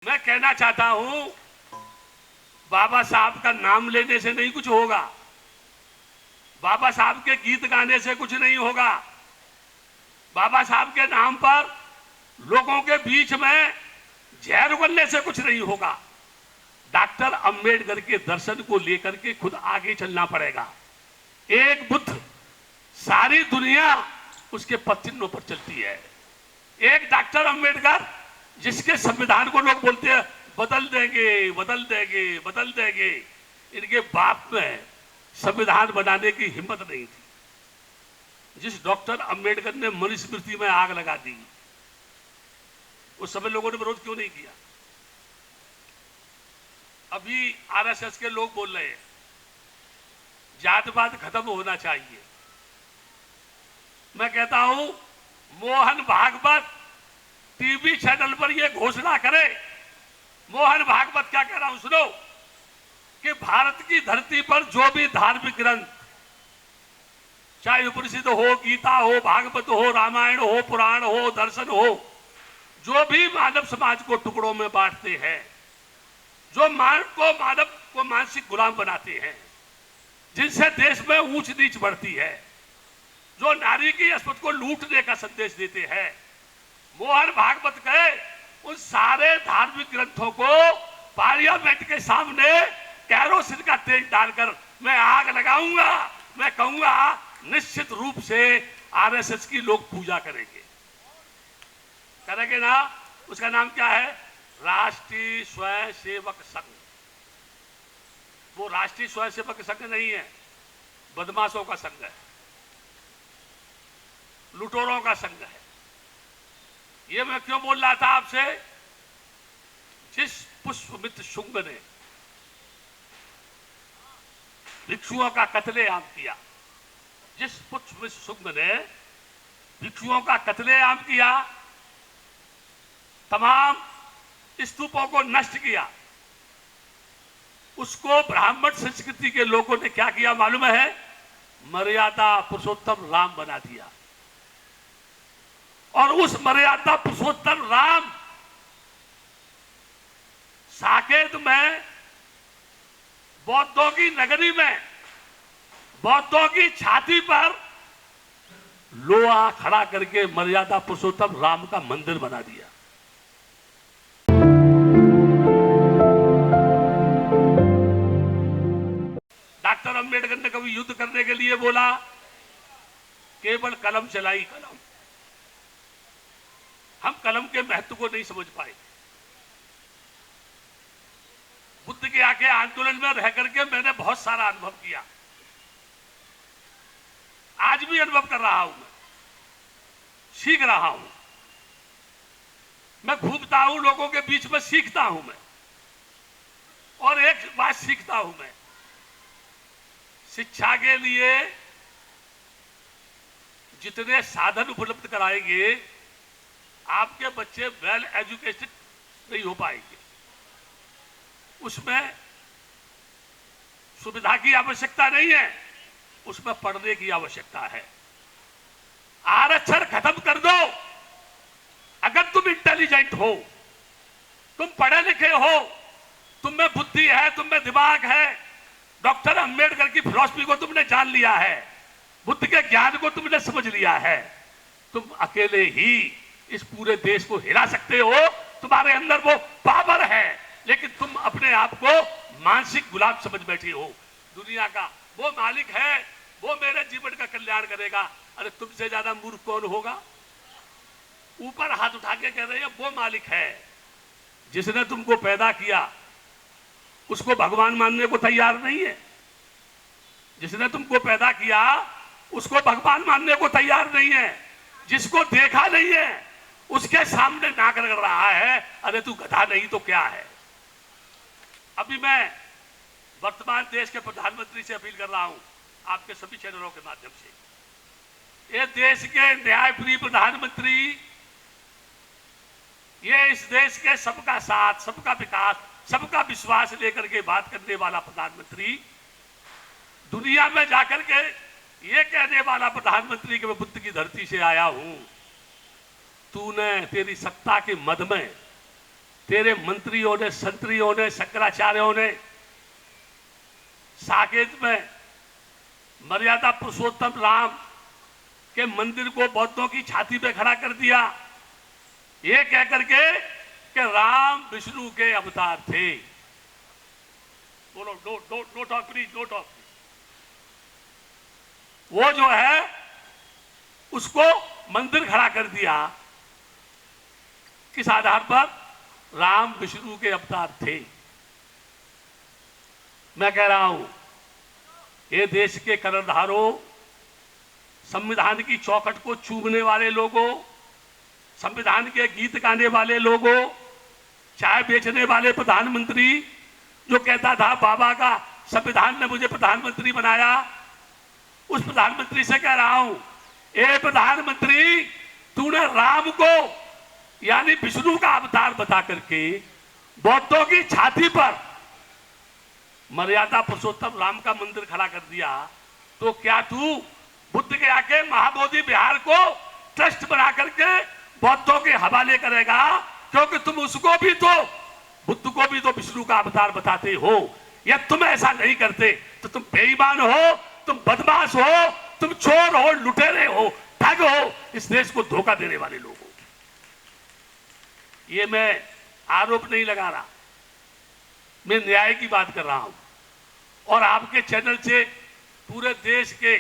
मैं कहना चाहता हूं, बाबा साहब का नाम लेने से नहीं कुछ होगा, बाबा साहब के गीत गाने से कुछ नहीं होगा, बाबा साहब के नाम पर लोगों के बीच में जहर उगलने से कुछ नहीं होगा। डॉक्टर अंबेडकर के दर्शन को लेकर के खुद आगे चलना पड़ेगा। एक बुद्ध, सारी दुनिया उसके पदचिन्हों पर चलती है। एक डॉक्टर अंबेडकर, जिसके संविधान को लोग बोलते हैं बदल देंगे बदल देंगे बदल देंगे, इनके बाप में संविधान बनाने की हिम्मत नहीं थी। जिस डॉक्टर अंबेडकर ने मनुस्मृति में आग लगा दी, उस समय लोगों ने विरोध क्यों नहीं किया? अभी आरएसएस के लोग बोल रहे हैं जातिवाद खत्म होना चाहिए। मैं कहता हूं, मोहन भागवत टीवी चैनल पर यह घोषणा करे। मोहन भागवत क्या कह रहा हूं सुनो, कि भारत की धरती पर जो भी धार्मिक ग्रंथ, चाहे उपनिषद हो, गीता हो, भागवत हो, रामायण हो, पुराण हो, दर्शन हो, जो भी मानव समाज को टुकड़ों में बांटते हैं, जो मानव को मानसिक गुलाम बनाते हैं, जिनसे देश में ऊंच नीच बढ़ती है, जो नारी की अस्मत को लूटने का संदेश देते हैं, मोहन भागवत कहे उन सारे धार्मिक ग्रंथों को पार्लियामेंट के सामने कैरोसिन का तेल डालकर मैं आग लगाऊंगा। मैं कहूंगा निश्चित रूप से आरएसएस की लोग पूजा करेंगे। करेंगे ना? उसका नाम क्या है? राष्ट्रीय स्वयंसेवक संघ। वो राष्ट्रीय स्वयंसेवक संघ नहीं है, बदमाशों का संघ है, लुटेरों का संघ है। ये मैं क्यों बोल रहा था आपसे? जिस पुष्पमित्र शुंग ने भिक्षुओं का कत्लेआम किया, जिस पुष्पमित्र शुंग ने भिक्षुओं का कत्लेआम किया, तमाम स्तूपों को नष्ट किया, उसको ब्राह्मण संस्कृति के लोगों ने क्या किया मालूम है? मर्यादा पुरुषोत्तम राम बना दिया। और उस मर्यादा पुरुषोत्तम राम साकेत में, बौद्धों की नगरी में, बौद्धों की छाती पर लोहा खड़ा करके मर्यादा पुरुषोत्तम राम का मंदिर बना दिया। डॉक्टर अंबेडकर ने कभी युद्ध करने के लिए बोला? केवल कलम चलाई कलम। हम कलम के महत्व को नहीं समझ पाए। बुद्ध के आके आंदोलन में रह करके मैंने बहुत सारा अनुभव किया, आज भी अनुभव कर रहा हूं, मैं सीख रहा हूं, मैं घूमता हूं लोगों के बीच में, सीखता हूं मैं। और एक बात सीखता हूं मैं, शिक्षा के लिए जितने साधन उपलब्ध कराएंगे, आपके बच्चे वेल एजुकेटेड नहीं हो पाएंगे। उसमें सुविधा की आवश्यकता नहीं है, उसमें पढ़ने की आवश्यकता है। आरक्षण खत्म कर दो। अगर तुम इंटेलिजेंट हो, तुम पढ़े लिखे हो, तुम में बुद्धि है, तुम में दिमाग है, डॉक्टर अंबेडकर की फिलॉसफी को तुमने जान लिया है, बुद्ध के ज्ञान को तुमने समझ लिया है, तुम अकेले ही इस पूरे देश को हिला सकते हो। तुम्हारे अंदर वो पावर है, लेकिन तुम अपने आप को मानसिक गुलाम समझ बैठे हो। दुनिया का वो मालिक है, वो मेरे जीवन का कल्याण करेगा। अरे तुमसे ज्यादा मूर्ख कौन होगा? ऊपर हाथ उठा के कह रहे हैं वो मालिक है। जिसने तुमको पैदा किया उसको भगवान मानने को तैयार नहीं है। जिसने तुमको पैदा किया उसको भगवान मानने को तैयार नहीं है। जिसको देखा नहीं है उसके सामने नाक रगड़ रहा है। अरे तू गधा नहीं तो क्या है? अभी मैं वर्तमान देश के प्रधानमंत्री से अपील कर रहा हूं, आपके सभी चैनलों के माध्यम से, ये देश के न्यायप्रिय प्रधानमंत्री, ये इस देश के सबका साथ, सबका विकास, सबका विश्वास लेकर के बात करने वाला प्रधानमंत्री, दुनिया में जाकर के ये कहने वाला प्रधानमंत्री कि मैं बुद्ध की धरती से आया हूं, तूने तेरी सत्ता के मद में तेरे मंत्रियों ने, संतरियों ने, शंकराचार्यों ने साकेत में मर्यादा पुरुषोत्तम राम के मंदिर को बौद्धों की छाती पे खड़ा कर दिया, ये कह करके कि राम विष्णु के अवतार थे। बोलो no talk please, no talk. वो जो है उसको मंदिर खड़ा कर दिया, किस आधार पर? राम विष्णु के अवतार थे। मैं कह रहा हूं, ये देश के कर्णधारों, संविधान की चौखट को चूमने वाले लोगों, संविधान के गीत गाने वाले लोगों, चाय बेचने वाले प्रधानमंत्री जो कहता था बाबा का संविधान ने मुझे प्रधानमंत्री बनाया, उस प्रधानमंत्री से कह रहा हूं, ए प्रधानमंत्री, तूने राम को यानी विष्णु का अवतार बता करके बौद्धों की छाती पर मर्यादा पुरुषोत्तम राम का मंदिर खड़ा कर दिया, तो क्या तू बुद्ध के आके महाबोधि विहार को ट्रस्ट बना करके बौद्धों के हवाले करेगा? क्योंकि तुम उसको भी तो, बुद्ध को भी तो विष्णु का अवतार बताते हो। या तुम ऐसा नहीं करते तो तुम बेईमान हो, तुम बदमाश हो, तुम चोर हो, लुटेरे हो, ठग हो, इस देश को धोखा देने वाले लोग हो। ये मैं आरोप नहीं लगा रहा, मैं न्याय की बात कर रहा हूं। और आपके चैनल से पूरे देश के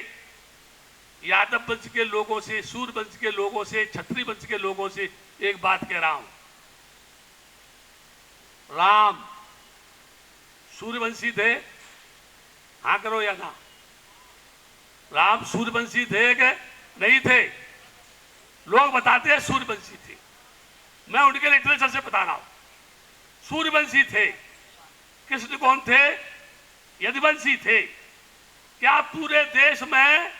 यादव वंश के लोगों से, सूर्य वंश के लोगों से, क्षत्रिय वंश के लोगों से एक बात कह रहा हूं, राम सूर्यवंशी थे? हाँ करो या ना? राम सूर्यवंशी थे कि नहीं थे? लोग बताते हैं सूर्यवंशी थे, मैं उनके लिटरेचर से बता रहा हूं, सूर्यवंशी थे। कृष्ण कौन थे? यदुवंशी थे। क्या पूरे देश में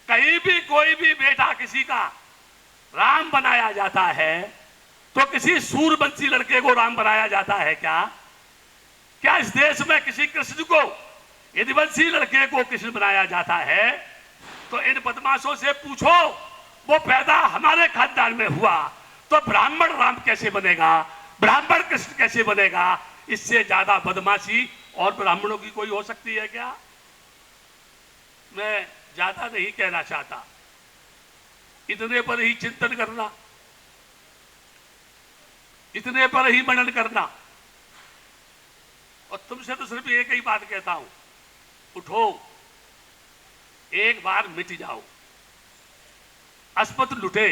कहीं भी कोई भी बेटा किसी का राम बनाया जाता है तो किसी सूर्यवंशी लड़के को राम बनाया जाता है क्या? क्या इस देश में किसी कृष्ण को, यदुवंशी लड़के को कृष्ण बनाया जाता है? तो इन बदमाशों से पूछो, वो पैदा हमारे खानदान में हुआ तो ब्राह्मण राम कैसे बनेगा, ब्राह्मण कृष्ण कैसे बनेगा? इससे ज्यादा बदमाशी और ब्राह्मणों की कोई हो सकती है क्या? मैं ज्यादा नहीं कहना चाहता, इतने पर ही चिंतन करना, इतने पर ही मनन करना। और तुमसे तो सिर्फ एक ही बात कहता हूं, उठो, एक बार मिट जाओ। अस्पत लुटे,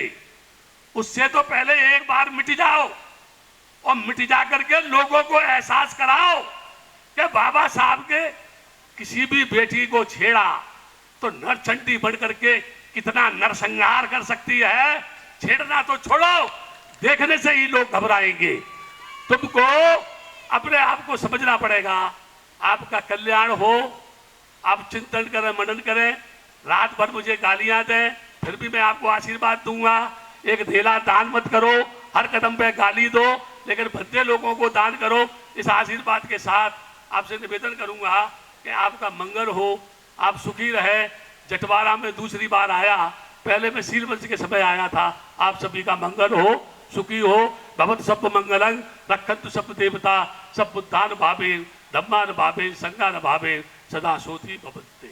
उससे तो पहले एक बार मिट जाओ और मिट जा करके लोगों को एहसास कराओ कि बाबा साहब के किसी भी बेटी को छेड़ा तो नरचंडी बढ़ करके कितना नरसंहार कर सकती है। छेड़ना तो छोड़ो, देखने से ही लोग घबराएंगे। तुमको अपने आप को समझना पड़ेगा, आपका कल्याण हो। आप चिंतन करें, मनन करें, रात भर मुझे गालियां दें, फिर भी मैं आपको आशीर्वाद दूंगा। एक धेला दान मत करो, हर कदम पे गाली दो, लेकिन भद्दे लोगों को दान करो। इस आशीर्वाद के साथ आपसे निवेदन करूंगा कि आपका मंगल हो, आप सुखी रहे। जटवाड़ा में दूसरी बार आया, पहले मैं सीलवंश के समय आया था। आप सभी का मंगल हो, सुखी हो। भवत सब मंगलं रक्षन्तु सब देवता, सब बुद्धान भावे, धम्मान भावे, संज्ञान भावे, सदा सोती भवन्ते।